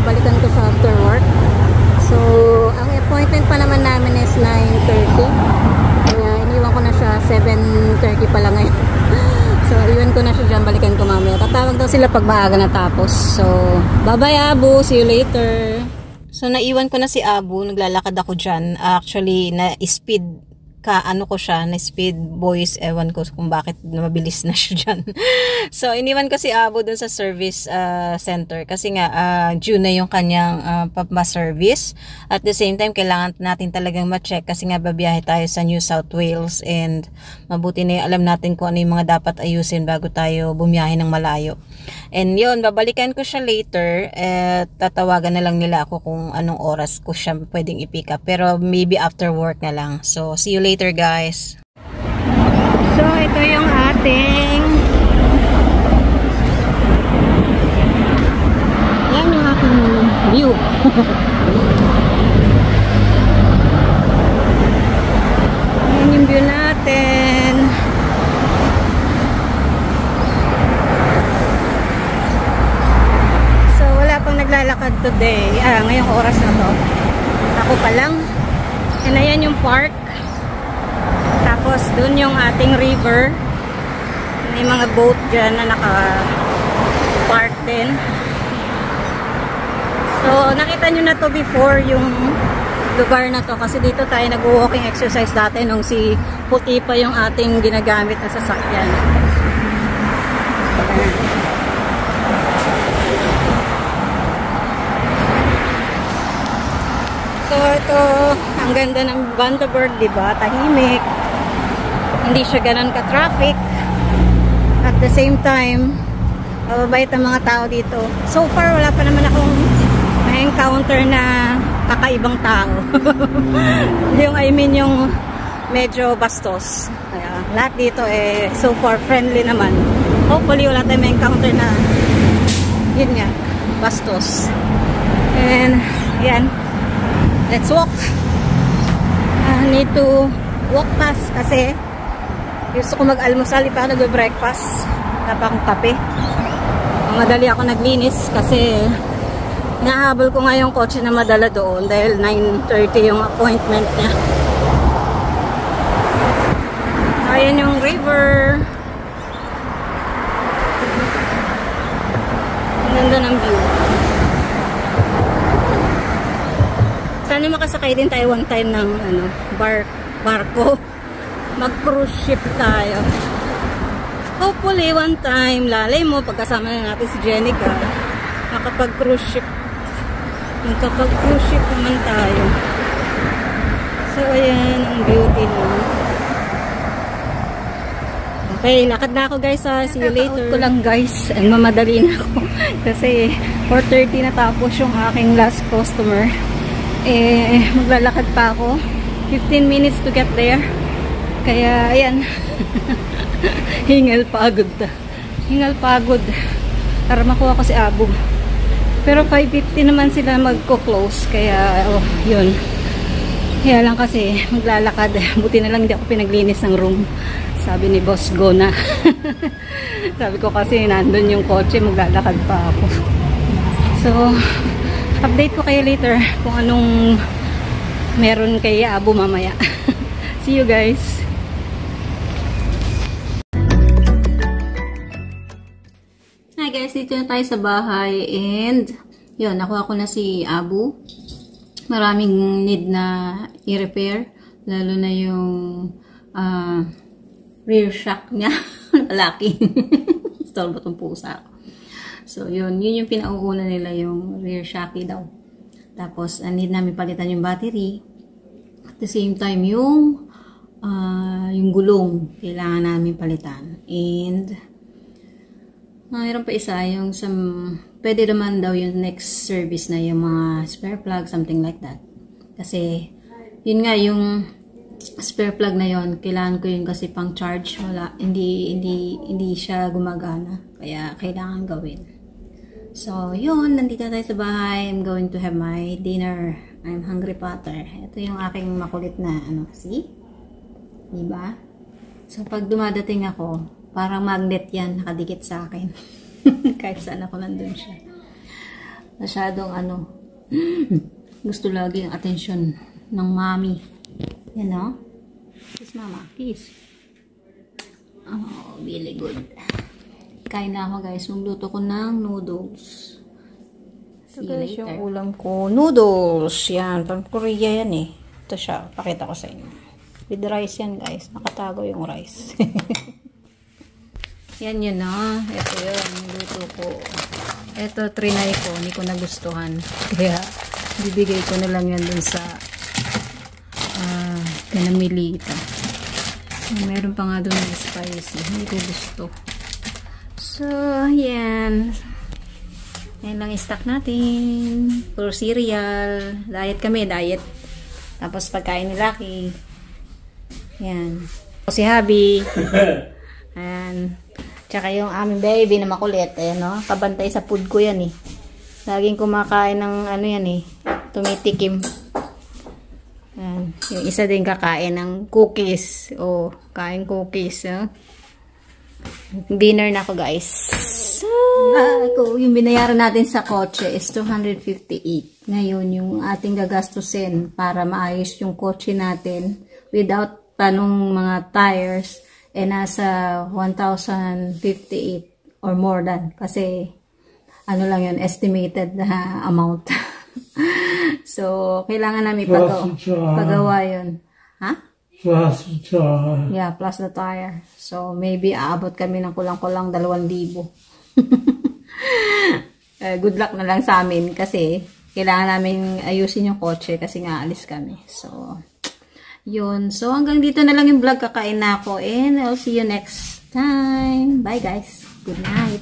balikan ko siya after work. So, ang appointment pa naman namin is 9:30. Kaya iniwan ko na siya, 7:30 pala ngayon. So, iwan ko na siya dyan, balikan ko mamaya. Tatawag daw sila pag maaga natapos. So, bye-bye Abu, see you later. So, naiwan ko na si Abu, naglalakad ako dyan. Actually, na-speed ano ko siya, na speed voice, ewan ko kung bakit mabilis na siya dyan. So, iniwan ko si Abu dun sa service center kasi nga, due na yung kanyang service. At the same time, kailangan natin talagang ma-check kasi nga babiyahe tayo sa New South Wales and mabuti na alam natin kung ano yung mga dapat ayusin bago tayo bumiyahe ng malayo. And yun, babalikan ko siya later at tatawagan na lang nila ako kung anong oras ko siya pwedeng i-pick up. Pero maybe after work na lang. So, see you later guys. So, ito yung ating yan yung ating view. Yan yung view natin. So, wala pang naglalakad today. Ngayong oras na to. Ako pa lang. And ayan yung park. Tapos, dun yung ating river. May mga boat dyan na naka-park din. So, nakita nyo na to before yung lugar na to. Kasi dito tayo nag-walking exercise dati nung si puti pa yung ating ginagamit na sasakyan. So, ito, ang ganda ng Bundaberg, diba? Tahimik. Hindi siya ganun ka-traffic. At the same time, mababait ang mga tao dito. So far, wala pa naman akong na-encounter na kakaibang tao. Yung medyo bastos. Kaya, lahat dito so far friendly naman. Hopefully, wala tayong ma-encounter na yun nga, bastos. And, yan. Let's walk. I need to walk fast kasi gusto ko mag-almusal, di pa ako nag-breakfast. Wala pa akong kape. Madali ako naglinis kasi nahabol ko nga yung kotse na madala doon dahil 9:30 yung appointment niya. Ayan yung river. Ang ganda ng view. Sana makasakay din tayo one time ng barko. Mag-cruise ship tayo. Hopefully, one time, lalay mo, pagkasama na natin si Jenica, makapag-cruise ship. Magkapag-cruise ship naman tayo. So, ayan, ang beauty mo. Okay, lakad na ako guys. See you later. Ko lang guys, and mamadali na ako. Kasi, 4:30 natapos yung aking last customer. Maglalakad pa ako. 15 minutes to get there. Kaya, ayan. Hingal pagod. Hingal pagod. Para makuha ko si Abu. Pero 5:50 naman sila magko-close. Kaya, yun. Kaya lang kasi, maglalakad. Buti na lang hindi ako pinaglinis ng room. Sabi ni boss, go na. Sabi ko kasi, nandun yung kotse, maglalakad pa ako. So, update ko kayo later kung anong meron kay Abu mamaya. See you guys. Hi guys, dito na tayo sa bahay and yun, nakuha ko na si Abu. Maraming need na i-repair, lalo na yung rear shock niya. Malaki. Stall ba itong pusa ako? So yun yung pinauuna nila, yung rear shocky daw. Tapos need namin palitan yung battery. At the same time yung gulong kailangan namin palitan. And mayroon pa isa, yung pwede naman daw yung next service na yung mga spare plug, something like that. Kasi, yun nga, yung spare plug na yon kailangan ko yun kasi pang charge. Wala, hindi siya gumagana. Kaya, kailangan gawin. So, yun, nandito tayo sa bahay. I'm going to have my dinner. I'm hungry Potter. Ito yung aking makulit na, see? Diba? So, pag dumadating ako, parang magnet yan, nakadikit sa akin. Kahit saan ako nandun siya. Masyadong ano, gusto lagi ang attention ng mommy. Yan o. Kiss mama, kiss. Oh, really good. Kain na ako guys. Magluto ko ng noodles. So guys, yung ulam ko, noodles. Yan, pang Korea yan eh. Ito siya, pakita ko sa inyo. With rice yan guys. Nakatago yung rice. Yan yun na. Ito yun, luto ko. Ito, trinay ko. Hindi ko nagustuhan. Kaya, bibigay ko na lang yan dun sa kanamili ito. Meron pa nga dun ng spicy. Hindi ko gusto. So, yan. Yan lang stock natin. Puro cereal. Diet kami, diet. Tapos pagkain ni Lucky. Yan. Si Habi. Ayan. Tsaka yung aming baby na makulit. Ayan, no? Kabantay sa food ko yan eh. Laging kumakain ng ano yan eh. Tumitikim. Ayan. Yung isa din kakain ng cookies. O, kain cookies. Dinner na ako guys. Yung binayaran natin sa kotse is 258. Ngayon, yung ating gagastusin para maayos yung kotse natin without panong mga tires nasa 1,058 or more than. Kasi, ano lang yun, estimated na amount. So, kailangan namin pagawa yun. Ha? Plus the tire. Yeah, plus the tire. So, maybe aabot kami ng kulang-kulang 2,000. Good luck na lang sa amin kasi kailangan namin ayusin yung kotse kasi nga alis kami. So, yun. So, hanggang dito na lang yung vlog. Kakain na ako and I'll see you next time. Bye guys. Good night.